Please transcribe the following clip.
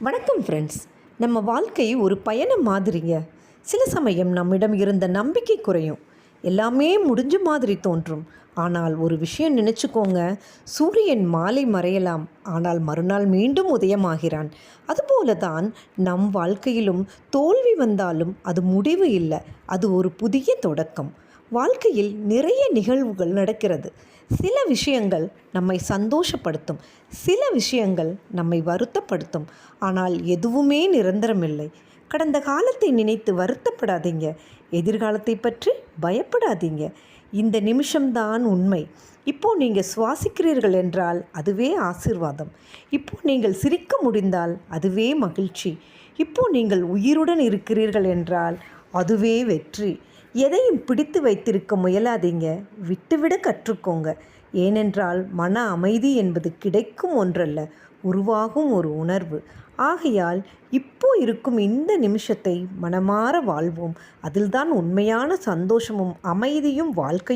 வணக்கம் ஃப்ரெண்ட்ஸ். நம்ம வாழ்க்கை ஒரு பயணம் மாதிரிங்க. சில சமயம் நம்மிடம் இருந்த நம்பிக்கை குறையும், எல்லாமே முடிஞ்ச மாதிரி தோன்றும். ஆனால் ஒரு விஷயம் நினச்சிக்கோங்க, சூரியன் மாலை மறையலாம், ஆனால் மறுநாள் மீண்டும் உதயமாகிறான். அதுபோல தான் நம் வாழ்க்கையிலும் தோல்வி வந்தாலும் அது முடிவு இல்லை, அது ஒரு புதிய தொடக்கம். வாழ்க்கையில் நிறைய நிகழ்வுகள் நடக்கிறது. சில விஷயங்கள் நம்மை சந்தோஷப்படுத்தும், சில விஷயங்கள் நம்மை வருத்தப்படுத்தும். ஆனால் எதுவுமே நிரந்தரமில்லை. கடந்த காலத்தை நினைத்து வருத்தப்படாதீங்க, எதிர்காலத்தை பற்றி பயப்படாதீங்க. இந்த நிமிஷம்தான் உண்மை. இப்போ நீங்கள் சுவாசிக்கிறீர்கள் என்றால் அதுவே ஆசீர்வாதம். இப்போ நீங்கள் சிரிக்க முடிந்தால் அதுவே மகிழ்ச்சி. இப்போ நீங்கள் உயிருடன் இருக்கிறீர்கள் என்றால் அதுவே வெற்றி. எதையும் பிடித்து வைத்திருக்க முயலாதீங்க, விட்டுவிட கற்றுக்கோங்க. ஏனென்றால் மன அமைதி என்பது கிடைக்கும் ஒன்றல்ல, உருவாகும் ஒரு உணர்வு. ஆகையால் இப்போ இருக்கும் இந்த நிமிஷத்தை மனமாற வாழ்வோம். அதில்தான் உண்மையான சந்தோஷமும் அமைதியும் வாழ்க்கை